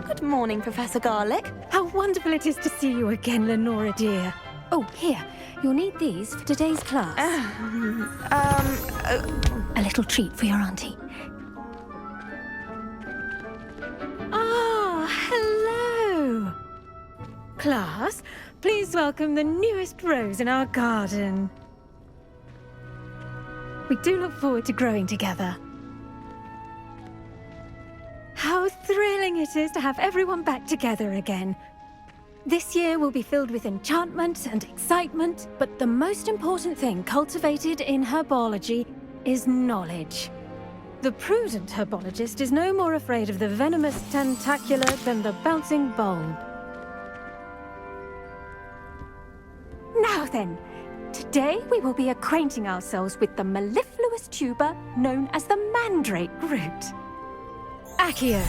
Good morning, Professor Garlic. How wonderful it is to see you again, Lenora dear. Oh, here. You'll need these for today's class. A little treat for your auntie. Ah, hello. Class, please welcome the newest rose in our garden. We do look forward to growing together. How thrilling it is to have everyone back together again. This year will be filled with enchantment and excitement, but the most important thing cultivated in herbology is knowledge. The prudent herbologist is no more afraid of the venomous tentacular than the bouncing bulb. Now then, today we will be acquainting ourselves with the mellifluous tuber known as the mandrake root. Accio.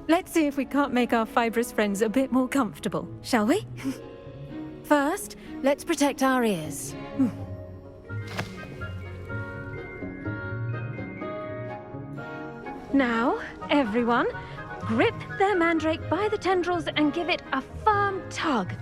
Let's see if we can't make our fibrous friends a bit more comfortable, shall we? First, let's protect our ears. Now, everyone, grip their mandrake by the tendrils and give it a firm tug.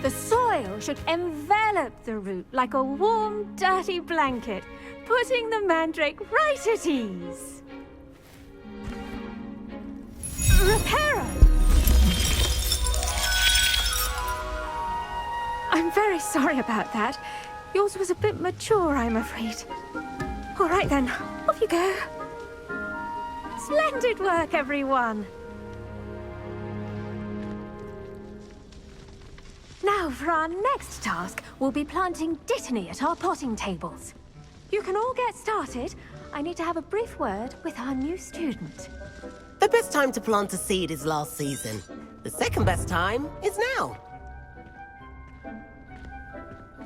The soil should envelop the root like a warm, dirty blanket, putting the mandrake right at ease. Reparo! I'm very sorry about that. Yours was a bit mature, I'm afraid. All right then, off you go. Splendid work, everyone! Now, for our next task, we'll be planting dittany at our potting tables. You can all get started. I need to have a brief word with our new student. The best time to plant a seed is last season. The second best time is now.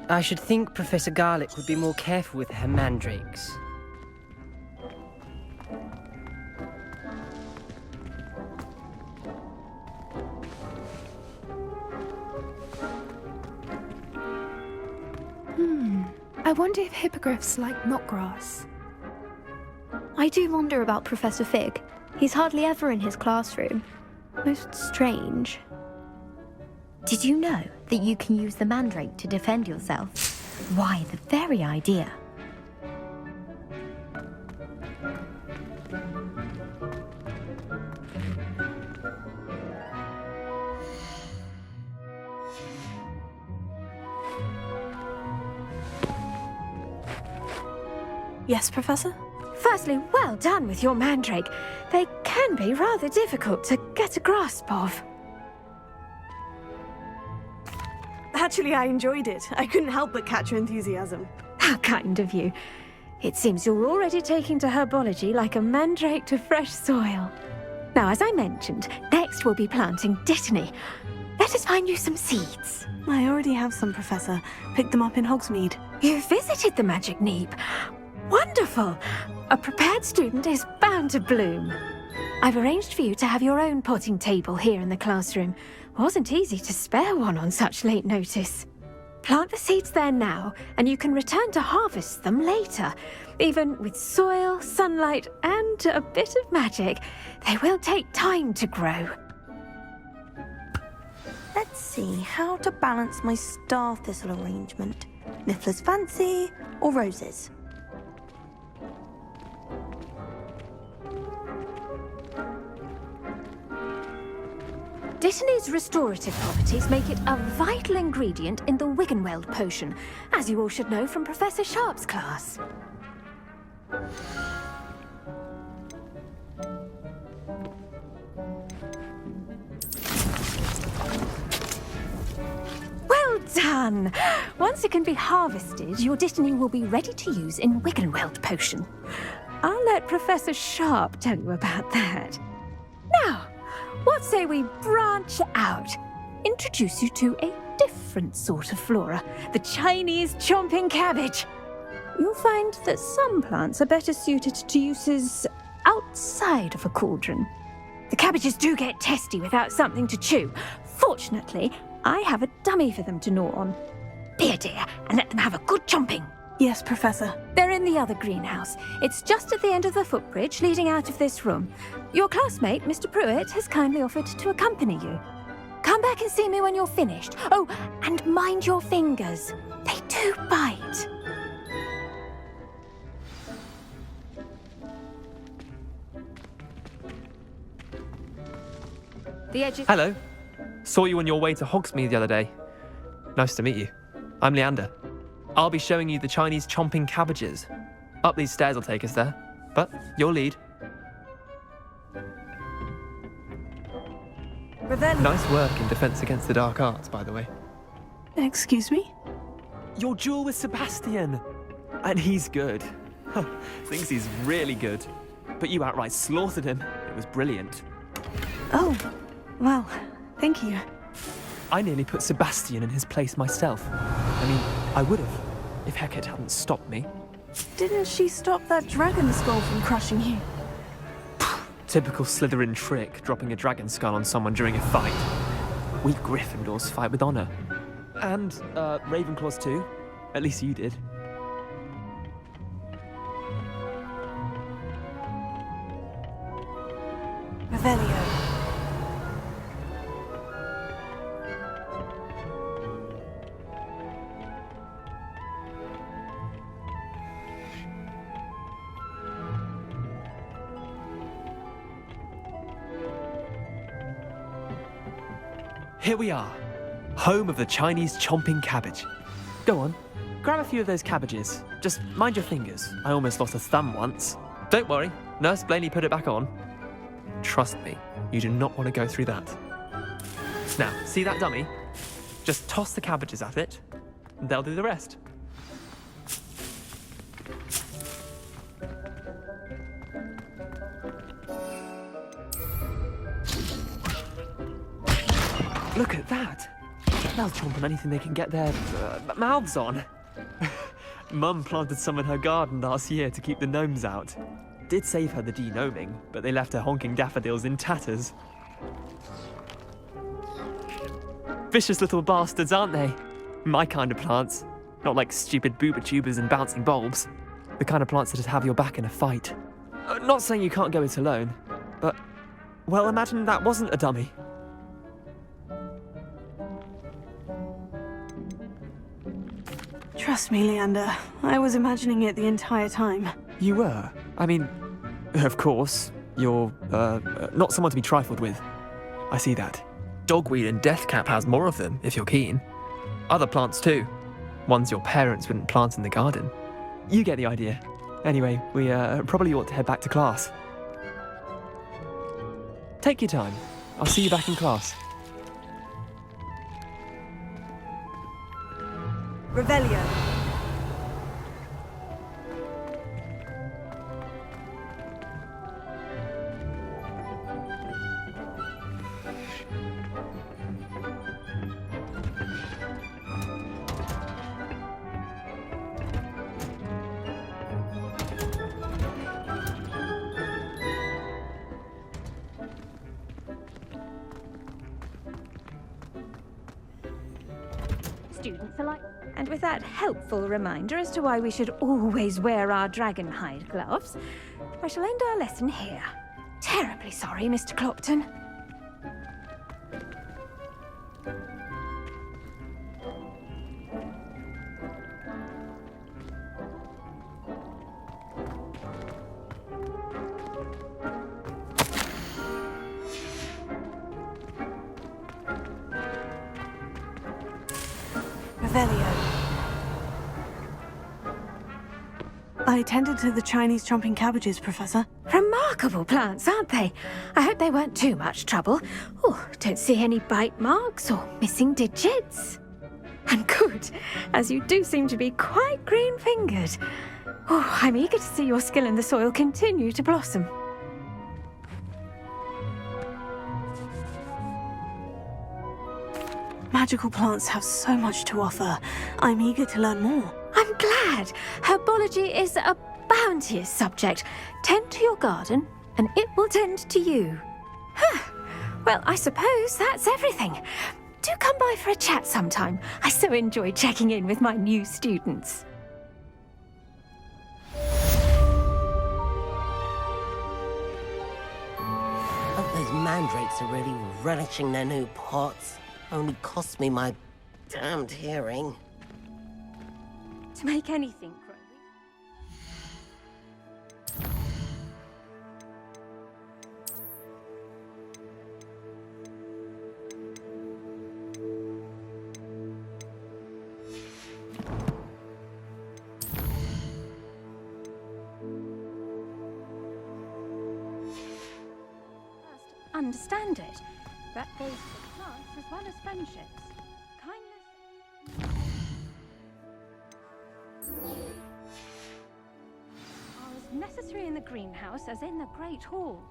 I should think Professor Garlic would be more careful with her mandrakes. I wonder if hippogriffs like knotgrass. I do wonder about Professor Fig. He's hardly ever in his classroom. Most strange. Did you know that you can use the mandrake to defend yourself? Why, the very idea. Yes, Professor? Firstly, well done with your mandrake. They can be rather difficult to get a grasp of. Actually, I enjoyed it. I couldn't help but catch your enthusiasm. How kind of you. It seems you're already taking to herbology like a mandrake to fresh soil. Now, as I mentioned, next we'll be planting dittany. Let us find you some seeds. I already have some, Professor. Picked them up in Hogsmeade. You visited the Magic Neep. Wonderful! A prepared student is bound to bloom. I've arranged for you to have your own potting table here in the classroom. Wasn't easy to spare one on such late notice. Plant the seeds there now, and you can return to harvest them later. Even with soil, sunlight, and a bit of magic, they will take time to grow. Let's see how to balance my star thistle arrangement. Niffler's Fancy or roses? Dittany's restorative properties make it a vital ingredient in the Wiggenweld potion, as you all should know from Professor Sharp's class. Well done! Once it can be harvested, your Dittany will be ready to use in Wiggenweld potion. I'll let Professor Sharp tell you about that. Now, what say we branch out? Introduce you to a different sort of flora, the Chinese chomping cabbage. You'll find that some plants are better suited to uses outside of a cauldron. The cabbages do get testy without something to chew. Fortunately, I have a dummy for them to gnaw on. Be a dear and let them have a good chomping. Yes, Professor. They're in the other greenhouse. It's just at the end of the footbridge leading out of this room. Your classmate, Mr. Pruitt, has kindly offered to accompany you. Come back and see me when you're finished. Oh, and mind your fingers. They do bite. The edges... Hello. Saw you on your way to Hogsmeade the other day. Nice to meet you. I'm Leander. I'll be showing you the Chinese chomping cabbages. Up these stairs will take us there. But your lead. Nice work in Defense Against the Dark Arts, by the way. Excuse me? Your duel with Sebastian! And he's good. Thinks he's really good. But you outright slaughtered him. It was brilliant. Oh, well, thank you. I nearly put Sebastian in his place myself. I mean, I would have, if Hecate hadn't stopped me. Didn't she stop that dragon skull from crushing you? Typical Slytherin trick, dropping a dragon skull on someone during a fight. We Gryffindors fight with honor. And, Ravenclaws too. At least you did. Revelio. Here we are, home of the Chinese chomping cabbage. Go on, grab a few of those cabbages. Just mind your fingers. I almost lost a thumb once. Don't worry, Nurse Blaney put it back on. Trust me, you do not want to go through that. Now, see that dummy? Just toss the cabbages at it, and they'll do the rest. Look at that! They'll chomp on anything they can get their mouths on. Mum planted some in her garden last year to keep the gnomes out. Did save her the de-gnoming, but they left her honking daffodils in tatters. Vicious little bastards, aren't they? My kind of plants. Not like stupid booba tubers and bouncing bulbs. The kind of plants that just have your back in a fight. Not saying you can't go it alone, but... well, imagine that wasn't a dummy. Trust me, Leander. I was imagining it the entire time. You were? I mean, of course, you're, not someone to be trifled with. I see that. Dogweed and deathcap has more of them, if you're keen. Other plants too. Ones your parents wouldn't plant in the garden. You get the idea. Anyway, we, probably ought to head back to class. Take your time. I'll see you back in class. Revelio. Students alike. And with that helpful reminder as to why we should always wear our dragon hide gloves, I shall end our lesson here. Terribly sorry, Mr. Clopton. Revelio. I tended to the Chinese chomping cabbages, Professor. Remarkable plants, aren't they? I hope they weren't too much trouble. Oh, don't see any bite marks or missing digits. And good, as you do seem to be quite green-fingered. Oh, I'm eager to see your skill in the soil continue to blossom. Magical plants have so much to offer. I'm eager to learn more. I'm glad. Herbology is a bounteous subject. Tend to your garden, and it will tend to you. Well, I suppose that's everything. Do come by for a chat sometime. I so enjoy checking in with my new students. Hope those mandrakes are really relishing their new pots. Only cost me my damned hearing. To make anything grow. Understand it. That goes for plants as well as friendships. Kindness are as necessary in the greenhouse as in the Great Hall.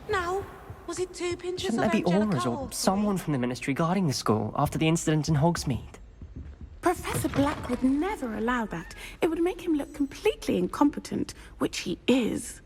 Now, was it 2 pinches Shouldn't of there be angelica aurors or or someone from the Ministry guarding the school after the incident in Hogsmeade? Professor Black would never allow that. It would make him look completely incompetent, which he is.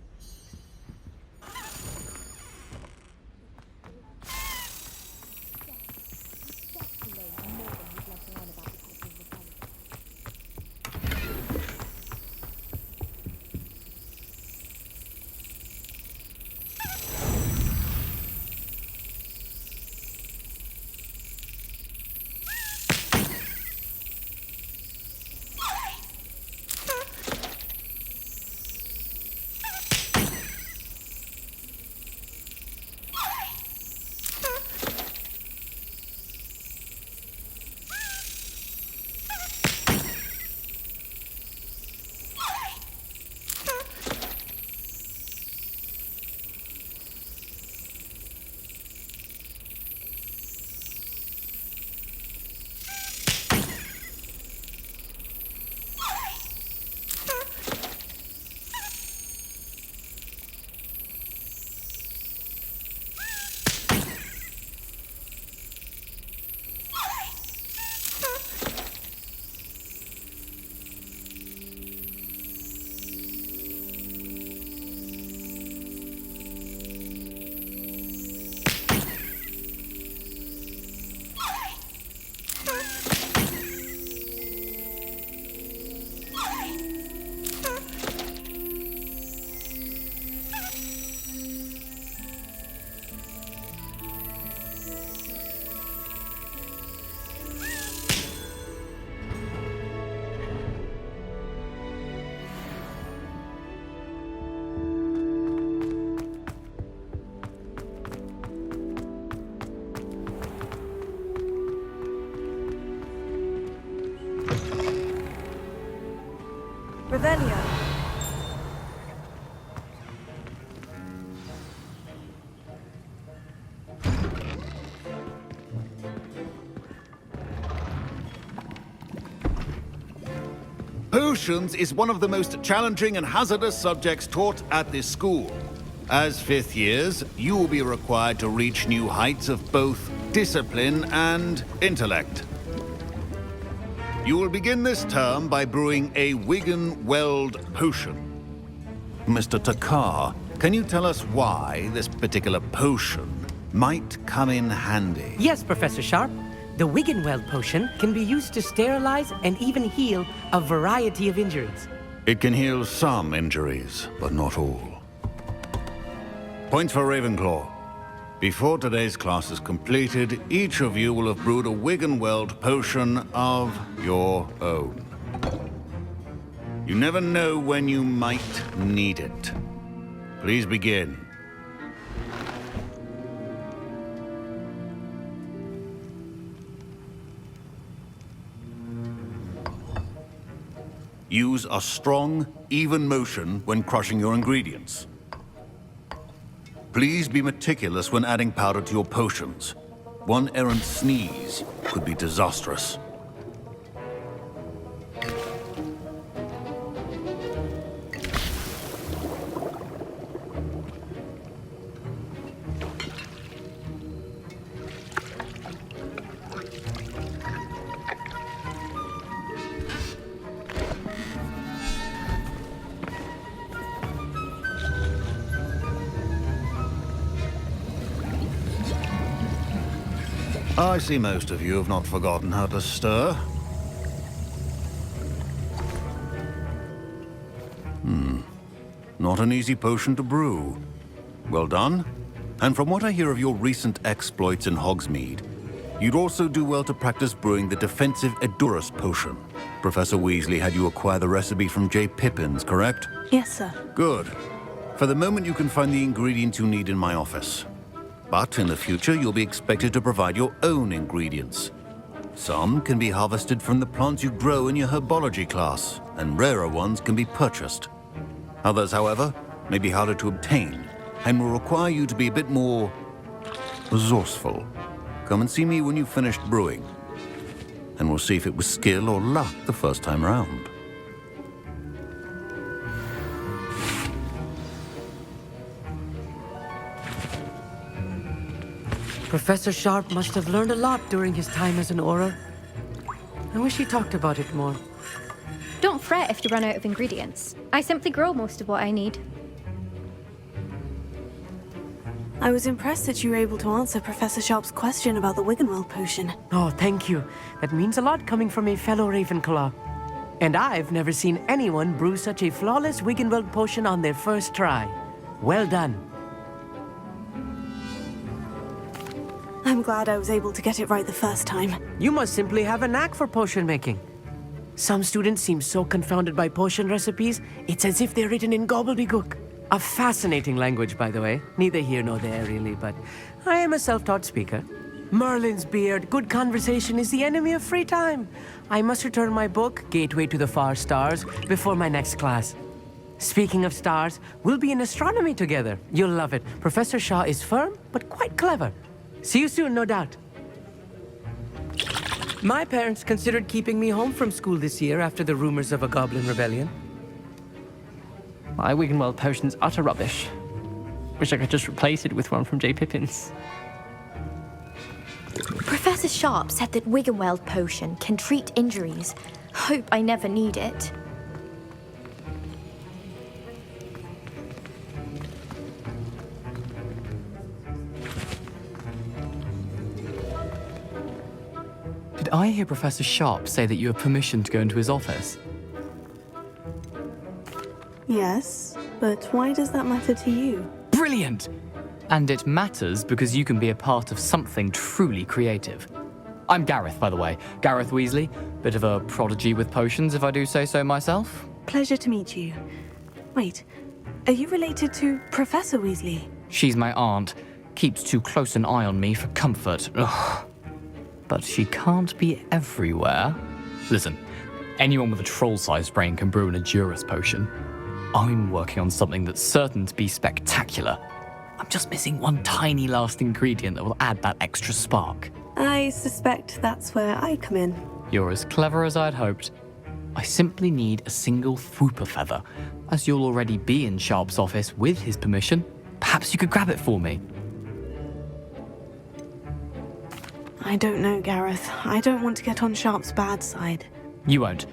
Revelio. Potions is one of the most challenging and hazardous subjects taught at this school. As 5th years, you will be required to reach new heights of both discipline and intellect. You will begin this term by brewing a Wigan-Weld potion. Mr. Takar, can you tell us why this particular potion might come in handy? Yes, Professor Sharp. The Wigan-Weld potion can be used to sterilize and even heal a variety of injuries. It can heal some injuries, but not all. Points for Ravenclaw. Before today's class is completed, each of you will have brewed a Wiggenweld potion of your own. You never know when you might need it. Please begin. Use a strong, even motion when crushing your ingredients. Please be meticulous when adding powder to your potions. One errant sneeze could be disastrous. I see most of you have not forgotten how to stir. Not an easy potion to brew. Well done. And from what I hear of your recent exploits in Hogsmeade, you'd also do well to practice brewing the defensive Edurus potion. Professor Weasley had you acquire the recipe from J. Pippins, correct? Yes, sir. Good. For the moment, you can find the ingredients you need in my office. But in the future, you'll be expected to provide your own ingredients. Some can be harvested from the plants you grow in your Herbology class, and rarer ones can be purchased. Others, however, may be harder to obtain, and will require you to be a bit more resourceful. Come and see me when you've finished brewing, and we'll see if it was skill or luck the first time round. Professor Sharp must have learned a lot during his time as an Auror. I wish he talked about it more. Don't fret if you run out of ingredients. I simply grow most of what I need. I was impressed that you were able to answer Professor Sharp's question about the Wiggenweld potion. Oh, thank you. That means a lot coming from a fellow Ravenclaw. And I've never seen anyone brew such a flawless Wiggenweld potion on their first try. Well done. I'm glad I was able to get it right the first time. You must simply have a knack for potion making. Some students seem so confounded by potion recipes, it's as if they're written in gobbledygook. A fascinating language, by the way. Neither here nor there, really, but I am a self-taught speaker. Merlin's beard, good conversation is the enemy of free time. I must return my book, Gateway to the Far Stars, before my next class. Speaking of stars, we'll be in astronomy together. You'll love it. Professor Shaw is firm, but quite clever. See you soon, no doubt. My parents considered keeping me home from school this year after the rumors of a goblin rebellion. My Wiggenweld potion's utter rubbish. Wish I could just replace it with one from J. Pippins. Professor Sharp said that Wiggenweld potion can treat injuries. Hope I never need it. Did I hear Professor Sharp say that you have permission to go into his office? Yes, but why does that matter to you? Brilliant! And it matters because you can be a part of something truly creative. I'm Gareth, by the way. Gareth Weasley. Bit of a prodigy with potions, if I do say so myself. Pleasure to meet you. Wait, are you related to Professor Weasley? She's my aunt. Keeps too close an eye on me for comfort. Ugh. But she can't be everywhere. Listen, anyone with a troll-sized brain can brew an Edurus potion. I'm working on something that's certain to be spectacular. I'm just missing one tiny last ingredient that will add that extra spark. I suspect that's where I come in. You're as clever as I'd hoped. I simply need a single Fwooper feather. As you'll already be in Sharp's office with his permission, perhaps you could grab it for me. I don't know, Gareth. I don't want to get on Sharp's bad side. You won't.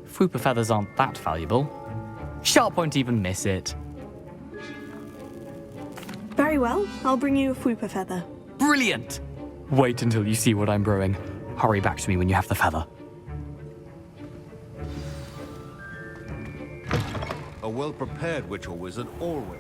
Fwooper feathers aren't that valuable. Sharp won't even miss it. Very well, I'll bring you a Fwooper feather. Brilliant! Wait until you see what I'm brewing. Hurry back to me when you have the feather. A well-prepared witch or wizard always.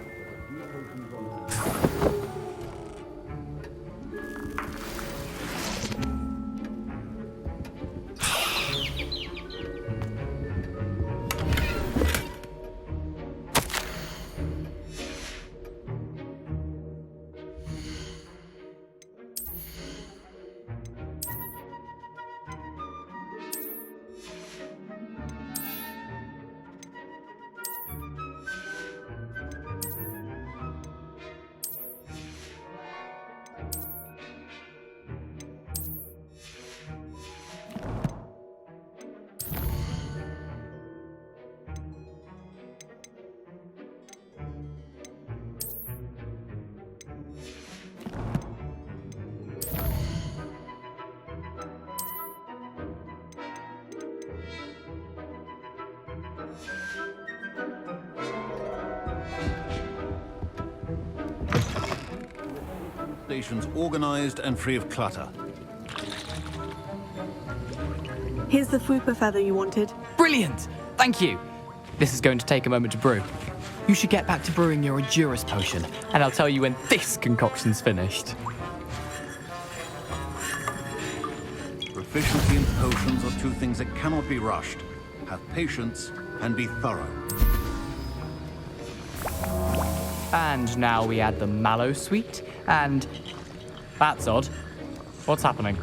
Stations organized and free of clutter. Here's the fupa feather you wanted. Brilliant! Thank you! This is going to take a moment to brew. You should get back to brewing your Edurus potion, and I'll tell you when this concoction's finished. Proficiency in potions are two things that cannot be rushed. Have patience and be thorough. And now we add the mallow sweet, and... That's odd. What's happening?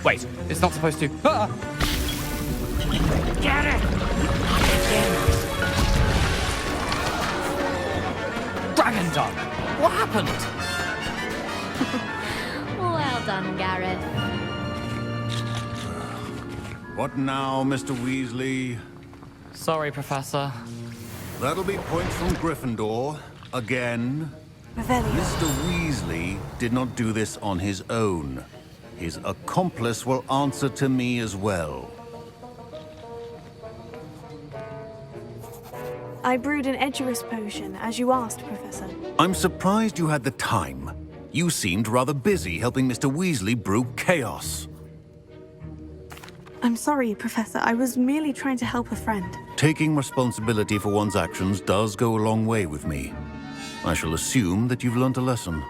Wait, it's not supposed to... Ah! Get it! Dragon Dog! What happened? Well done, Gareth. What now, Mr. Weasley? Sorry, Professor. That'll be points from Gryffindor. Again. Revelio. Mr. Weasley did not do this on his own. His accomplice will answer to me as well. I brewed an Edurus potion, as you asked, Professor. I'm surprised you had the time. You seemed rather busy helping Mr. Weasley brew chaos. I'm sorry, Professor. I was merely trying to help a friend. Taking responsibility for one's actions does go a long way with me. I shall assume that you've learnt a lesson.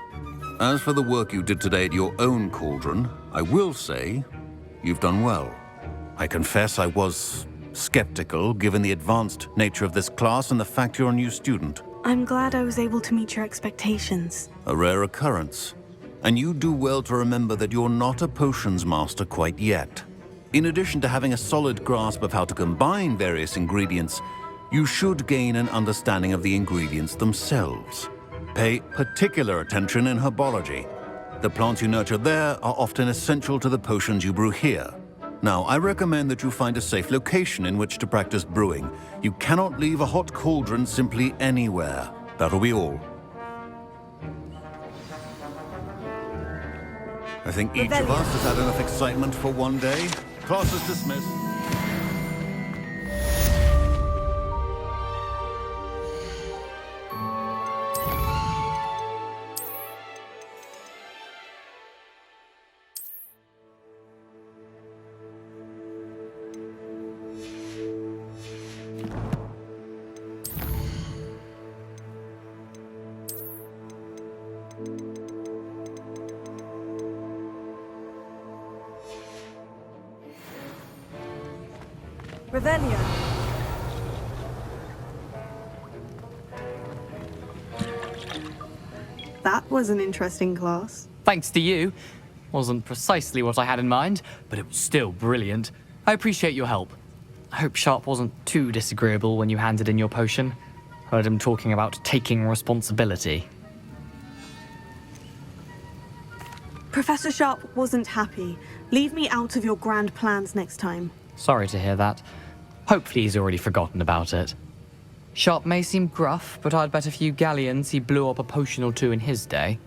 As for the work you did today at your own cauldron, I will say you've done well. I confess I was skeptical, given the advanced nature of this class and the fact you're a new student. I'm glad I was able to meet your expectations. A rare occurrence. And you do well to remember that you're not a potions master quite yet. In addition to having a solid grasp of how to combine various ingredients, you should gain an understanding of the ingredients themselves. Pay particular attention in Herbology. The plants you nurture there are often essential to the potions you brew here. Now, I recommend that you find a safe location in which to practice brewing. You cannot leave a hot cauldron simply anywhere. That'll be all. I think each of us has had enough excitement for one day. Class is dismissed. Revelio. That was an interesting class. Thanks to you. Wasn't precisely what I had in mind, but it was still brilliant. I appreciate your help. I hope Sharp wasn't too disagreeable when you handed in your potion. Heard him talking about taking responsibility. Professor Sharp wasn't happy. Leave me out of your grand plans next time. Sorry to hear that. Hopefully he's already forgotten about it. Sharp may seem gruff, but I'd bet a few galleons he blew up a potion or two in his day.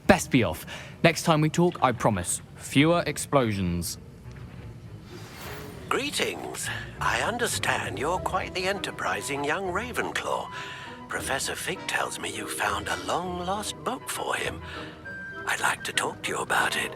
Best be off. Next time we talk, I promise, fewer explosions. Greetings. I understand you're quite the enterprising young Ravenclaw. Professor Fig tells me you found a long-lost book for him. I'd like to talk to you about it.